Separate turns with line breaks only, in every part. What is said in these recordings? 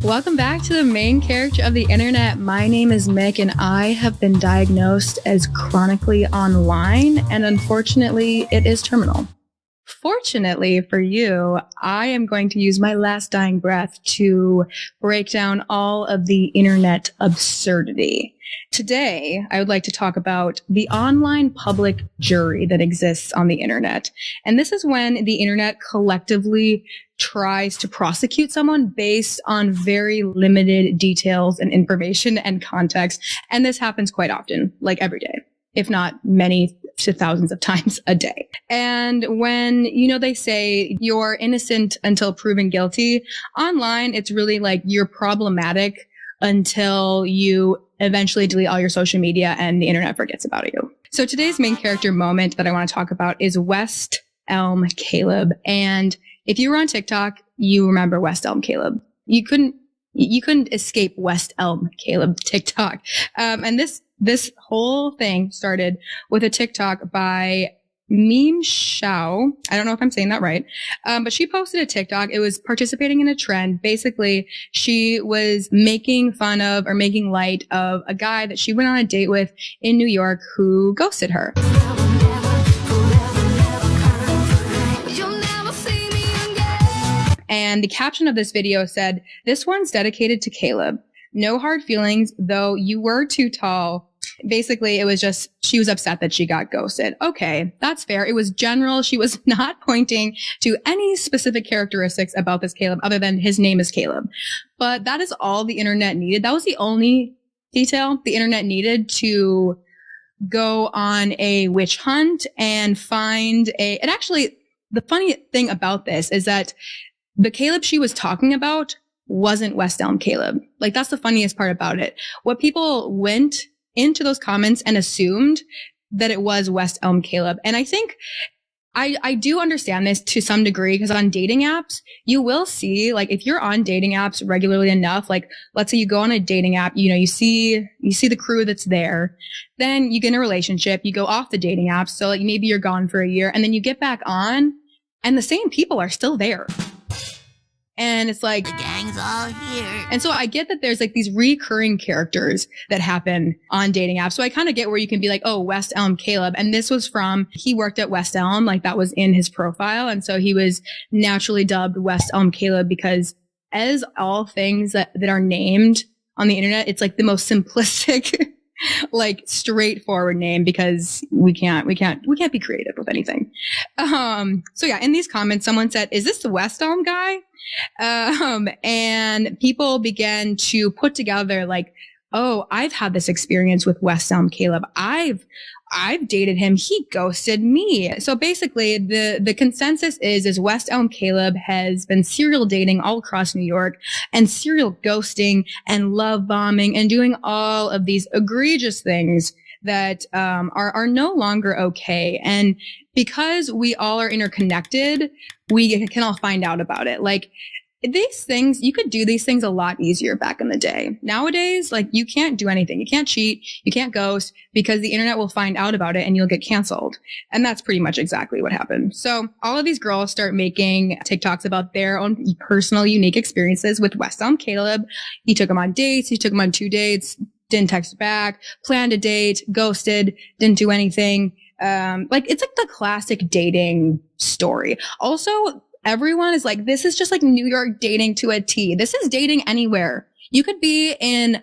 Welcome back to the main character of the internet. My name is Mick, and I have been diagnosed as chronically online, and unfortunately, it is terminal. Fortunately for you, I am going to use my last dying breath to break down all of the internet absurdity. Today, I would like to talk about the online public jury that exists on the internet. And this is when the internet collectively tries to prosecute someone based on very limited details and information and context. And this happens quite often, like every day, if not many to thousands of times a day. And when, they say you're innocent until proven guilty, online, it's really like you're problematic until you eventually delete all your social media and the internet forgets about you. So today's main character moment that I want to talk about is West Elm Caleb. And if you were on TikTok, you remember West Elm Caleb. You couldn't escape West Elm Caleb TikTok. And this whole thing started with a TikTok by Meme Shao. I don't know if I'm saying that right. But she posted a TikTok. It was participating in a trend. Basically, she was making fun of or making light of a guy that she went on a date with in New York who ghosted her. And the caption of this video said, "This one's dedicated to Caleb. No hard feelings, though you were too tall." Basically, it was just, she was upset that she got ghosted. Okay, that's fair. It was general. She was not pointing to any specific characteristics about this Caleb other than his name is Caleb. But that is all the internet needed. That was the only detail the internet needed to go on a witch hunt and find and actually, the funny thing about this is that the Caleb she was talking about wasn't West Elm Caleb. Like, that's the funniest part about it. What people went into those comments and assumed that it was West Elm Caleb. And I think I do understand this to some degree, because on dating apps, you will see, like, if you're on dating apps regularly enough, like, let's say you go on a dating app, you see the crew that's there, then you get in a relationship, you go off the dating app. So like maybe you're gone for a year and then you get back on and the same people are still there. And it's like, the gang's all here. And so I get that there's like these recurring characters that happen on dating apps. So I kind of get where you can be like, oh, West Elm Caleb. And this was he worked at West Elm, like that was in his profile. And so he was naturally dubbed West Elm Caleb because, as all things that are named on the internet, it's like the most simplistic, like straightforward name, because we can't be creative with anything. So yeah, in these comments, someone said, "Is this the West Elm guy?" And people began to put together like, "Oh, I've had this experience with West Elm Caleb. I've dated him. He ghosted me." So basically the consensus is West Elm Caleb has been serial dating all across New York and serial ghosting and love bombing and doing all of these egregious things that are no longer okay. And because we all are interconnected, we can all find out about it. Like, these things, you could do these things a lot easier back in the day. Nowadays, like, you can't do anything. You can't cheat. You can't ghost, because the internet will find out about it and you'll get canceled. And that's pretty much exactly what happened. So all of these girls start making TikToks about their own personal, unique experiences with West Elm Caleb. He took them on dates. He took them on 2 dates, didn't text back, planned a date, ghosted, didn't do anything. Like, it's like the classic dating story. Also, everyone is like, this is just like New York dating to a T. This is dating anywhere. You could be in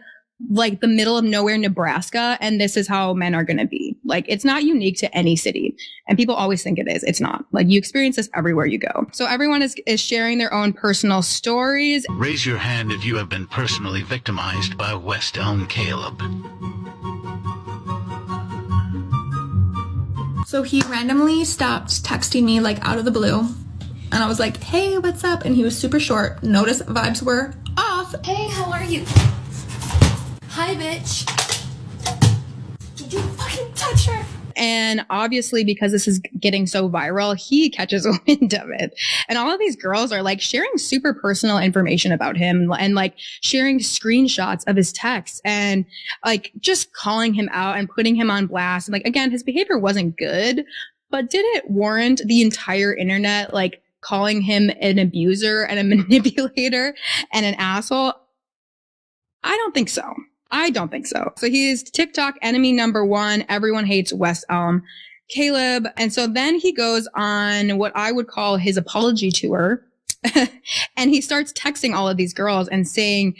like the middle of nowhere, Nebraska, and this is how men are going to be. Like, it's not unique to any city. And people always think it is. It's not. Like, you experience this everywhere you go. So everyone is sharing their own personal stories.
Raise your hand if you have been personally victimized by West Elm Caleb.
So he randomly stopped texting me like out of the blue. And I was like, "Hey, what's up?" And he was super short. Notice vibes were off.
"Hey, how are you?" "Hi, bitch." "Did you fucking touch her?"
And obviously, because this is getting so viral, he catches wind of it. And all of these girls are like sharing super personal information about him and like sharing screenshots of his texts and like just calling him out and putting him on blast. And like, again, his behavior wasn't good, but did it warrant the entire internet like calling him an abuser and a manipulator and an asshole? I don't think so. I don't think so. So he's TikTok enemy number one. Everyone hates West Elm Caleb. And so then he goes on what I would call his apology tour. And he starts texting all of these girls and saying,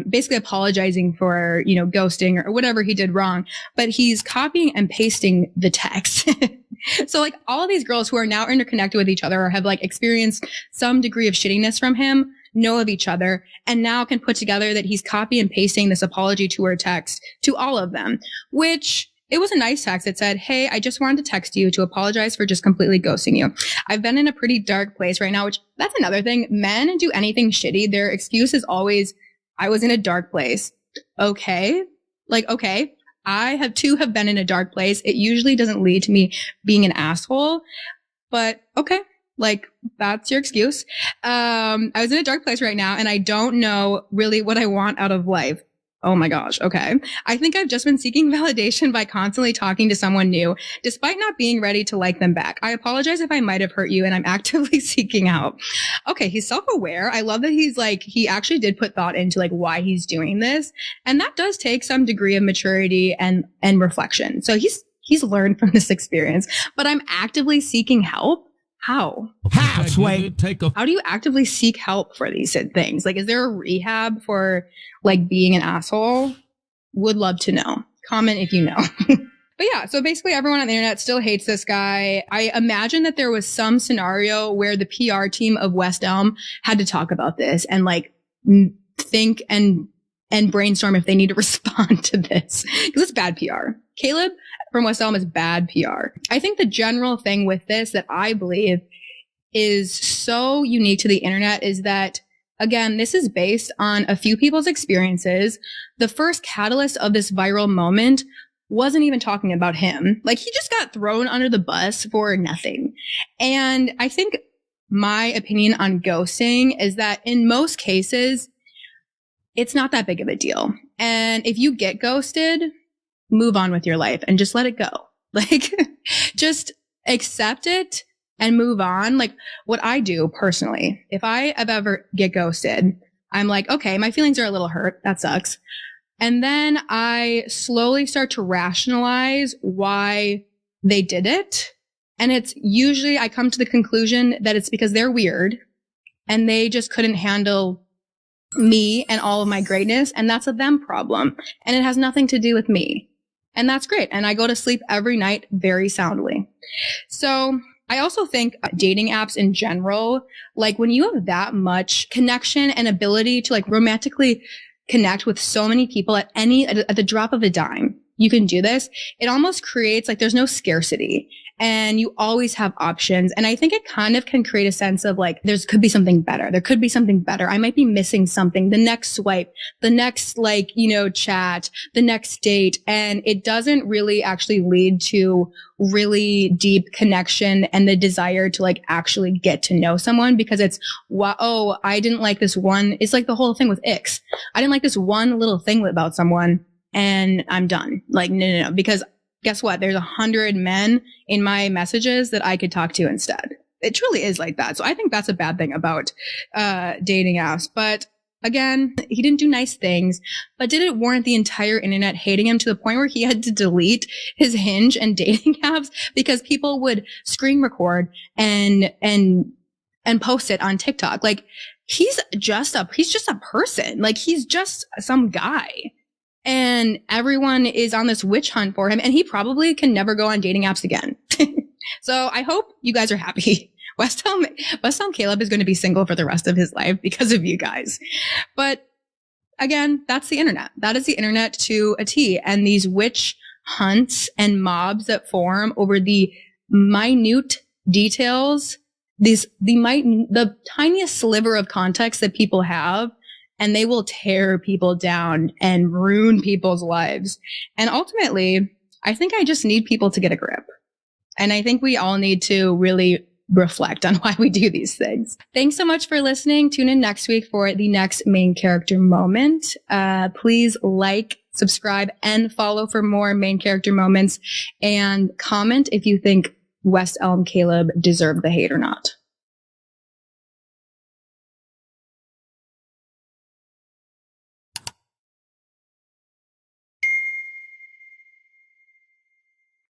basically apologizing for, ghosting or whatever he did wrong. But he's copying and pasting the text. So like all of these girls who are now interconnected with each other or have like experienced some degree of shittiness from him know of each other and now can put together that he's copy and pasting this apology tour text to all of them, which it was a nice text. It said, hey, I just wanted to text you to apologize for just completely ghosting you. I've been in a pretty dark place right now, which that's another thing. Men do anything shitty. Their excuse is always, I was in a dark place. Okay. Like, okay. I have been in a dark place. It usually doesn't lead to me being an asshole, but okay. Like, that's your excuse. I was in a dark place right now and I don't know really what I want out of life. Oh my gosh. Okay. I think I've just been seeking validation by constantly talking to someone new, despite not being ready to like them back. I apologize if I might have hurt you and I'm actively seeking help. Okay. He's self-aware. I love that he actually did put thought into like why he's doing this. And that does take some degree of maturity and reflection. So he's learned from this experience, but I'm actively seeking help. How?
How
do you actively seek help for these things? Like, is there a rehab for like being an asshole? Would love to know. Comment if you know. But yeah, so basically everyone on the internet still hates this guy. I imagine that there was some scenario where the PR team of West Elm had to talk about this and like think and brainstorm if they need to respond to this because it's bad PR. Caleb from West Elm is bad PR. I think the general thing with this that I believe is so unique to the internet is that, again, this is based on a few people's experiences. The first catalyst of this viral moment wasn't even talking about him. Like, he just got thrown under the bus for nothing. And I think my opinion on ghosting is that in most cases, it's not that big of a deal. And if you get ghosted, move on with your life and just let it go. Like, just accept it and move on. Like, what I do personally, if I ever get ghosted, I'm like, okay, my feelings are a little hurt. That sucks. And then I slowly start to rationalize why they did it. And it's usually I come to the conclusion that it's because they're weird and they just couldn't handle me and all of my greatness. And that's a them problem. And it has nothing to do with me. And that's great. And I go to sleep every night very soundly. So I also think dating apps in general, like when you have that much connection and ability to like romantically connect with so many people at the drop of a dime, you can do this. It almost creates like there's no scarcity and you always have options. And I think it kind of can create a sense of like, could be something better. There could be something better. I might be missing something. The next swipe, the next chat, the next date. And it doesn't really actually lead to really deep connection and the desire to like actually get to know someone because it's, wow, oh, I didn't like this one. It's like the whole thing with Ix. I didn't like this one little thing about someone and I'm done. Like, no. Because guess what? There's 100 men in my messages that I could talk to instead. It truly is like that. So I think that's a bad thing about dating apps. But again, he didn't do nice things, but did it warrant the entire internet hating him to the point where he had to delete his Hinge and dating apps because people would screen record and post it on TikTok? Like, he's just a person. Like, he's just some guy. And everyone is on this witch hunt for him. And he probably can never go on dating apps again. So I hope you guys are happy. West Elm Caleb is going to be single for the rest of his life because of you guys. But again, that's the internet. That is the internet to a T. And these witch hunts and mobs that form over the minute details, the tiniest sliver of context that people have, and they will tear people down and ruin people's lives. And ultimately, I think I just need people to get a grip. And I think we all need to really reflect on why we do these things. Thanks so much for listening. Tune in next week for the next main character moment. Please like, subscribe, and follow for more main character moments. And comment if you think West Elm Caleb deserved the hate or not.